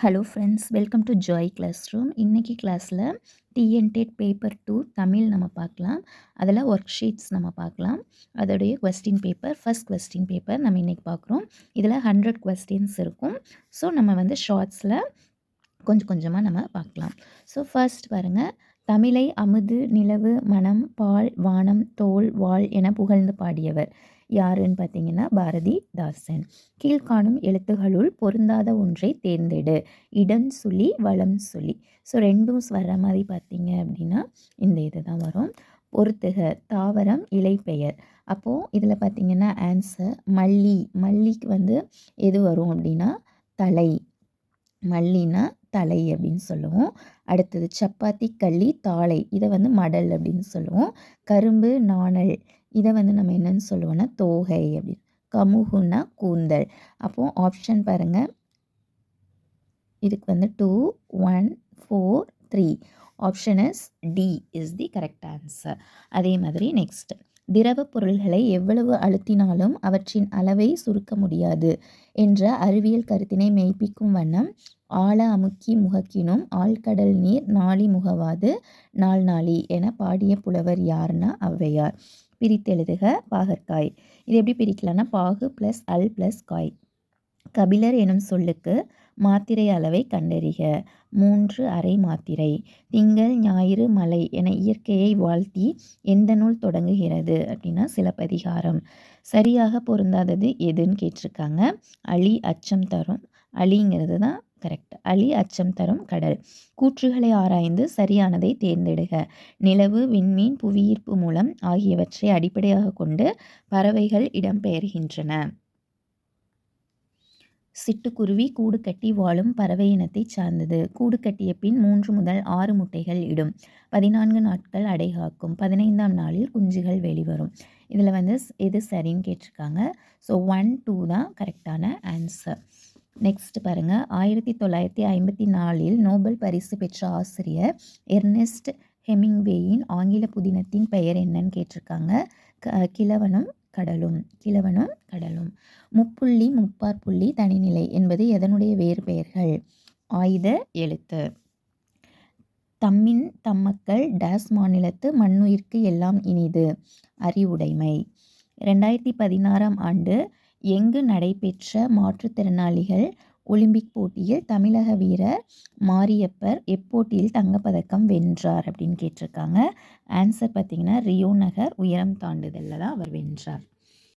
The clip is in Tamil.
Hello friends, welcome to joy class room. இன்றைக்கி கிளாஸில் டிஎன்டெட் பேப்பர் 2 தமிழ் நம்ம பார்க்கலாம். அதில் ஒர்க் ஷீட்ஸ் நம்ம பார்க்கலாம். அதோடைய question paper, first question paper நம்ம இன்றைக்கி பார்க்குறோம். இதில் 100 கொஸ்டின்ஸ் இருக்கும். ஸோ நம்ம வந்து ஷார்ட்ஸில் கொஞ்சம் கொஞ்சமாக நம்ம பார்க்கலாம். ஸோ ஃபர்ஸ்ட் பாருங்கள், தமிழை அமுது நிலவு மனம் பால் வானம் தோல் வாள் என புகழ்ந்து பாடியவர் யாருன்னு பார்த்தீங்கன்னா பாரதிதாசன். கீழ்காணும் எழுத்துகளுள் பொருந்தாத ஒன்றை தேர்ந்தெடு. இடம் சொல்லி வளம் சொல்லி. ஸோ ரெண்டும் வர்ற மாதிரி பார்த்தீங்க அப்படின்னா இந்த இது தான் வரும். பொறுத்துக தாவரம் இலைப்பெயர். அப்போது இதில் பார்த்தீங்கன்னா ஆன்சர் மல்லிக்கு வந்து எது வரும் அப்படின்னா தலை. மல்லினா தலை அப்படின்னு சொல்லுவோம். அடுத்தது சப்பாத்தி களி தாளை, இதை வந்து மடல் அப்படின்னு சொல்லுவோம். கரும்பு நாணல், இதை வந்து நம்ம என்னன்னு சொல்லுவோம்னா தோகை அப்படின்னு. கமுகுனா கூந்தல். அப்போது ஆப்ஷன் பாருங்கள், இதுக்கு வந்து 2 1 4 3. Option is D is the correct answer. அதே மாதிரி நெக்ஸ்ட், திரவ பொருள்களை எவ்வளவு அழுத்தினாலும் அவற்றின் அளவை சுருக்க முடியாது என்ற அறிவியல் கருத்தினை மெய்ப்பிக்கும் வண்ணம் ஆழ அமுக்கி முகக்கினும் ஆழ்கடல் நீர் நாளி முகவாது நாளி என பாடிய புலவர் யாருன்னா ஔவையார். பிரித்தெழுதுக பாகற்காய். இது எப்படி பிரிக்கலாம்னா பாகு ப்ளஸ் அல் ப்ளஸ் காய். கபிலர் எனும் சொல்லுக்கு மாத்திரை அளவை கண்டறிக. 3 அரை மாத்திரை. திங்கள் ஞாயிறு மலை என இயற்கையை வாழ்த்தி எந்த நூல் தொடங்குகிறது அப்படின்னா சிலப்பதிகாரம். சரியாக பொருந்தாதது எதுன்னு கேட்டிருக்காங்க. அழி அச்சம் தரும். அழிங்கிறது தான் கரெக்ட். அழி அச்சம் தரும் கடல். கூற்றுகளை ஆராய்ந்து சரியானதை தேர்ந்தெடுக. நிலவு விண்மீன் புவியீர்ப்பு மூலம் ஆகியவற்றை அடிப்படையாக கொண்டு பறவைகள் இடம்பெயர்கின்றன. சிட்டுக்குருவி கூடு கட்டி வாழும் பறவை இனத்தை சார்ந்தது. கூடு கட்டிய பின் 3 முதல் 6 முட்டைகள் இடும். 14 நாட்கள் அடைகாக்கும். 15ஆம் நாளில் குஞ்சுகள் வெளிவரும். இதில் வந்து எது சரின்னு கேட்டிருக்காங்க. ஸோ 1 2 தான் கரெக்டான ஆன்சர். நெக்ஸ்ட் பாருங்கள், 1954 நோபல் பரிசு பெற்ற ஆசிரியர் எர்னெஸ்ட் ஹெமிங்வேயின் ஆங்கில புதினத்தின் பெயர் என்னன்னு கேட்டிருக்காங்க. கிழவனும் கடலும். முப்புள்ளி முப்பாற்புள்ளி தனிநிலை என்பது எதனுடைய வேறு பெயர்கள்? ஆயுத எழுத்து. தம்மின் தம்மக்கள் டேஸ் மாநிலத்து மண்ணுயிர்க்கு எல்லாம் இனிது அறிவுடைமை. 2016ஆம் ஆண்டு எங்கு நடைபெற்ற மாற்றுத்திறனாளிகள் ஒலிம்பிக் போட்டியில் தமிழக வீரர் மாரியப்பர் எப்போட்டியில் தங்கப்பதக்கம் வென்றார் அப்படின்னு கேட்டிருக்காங்க. ஆன்சர் பார்த்தீங்கன்னா ரியோ நகர் உயரம் தாண்டுதலில் தான் அவர் வென்றார்.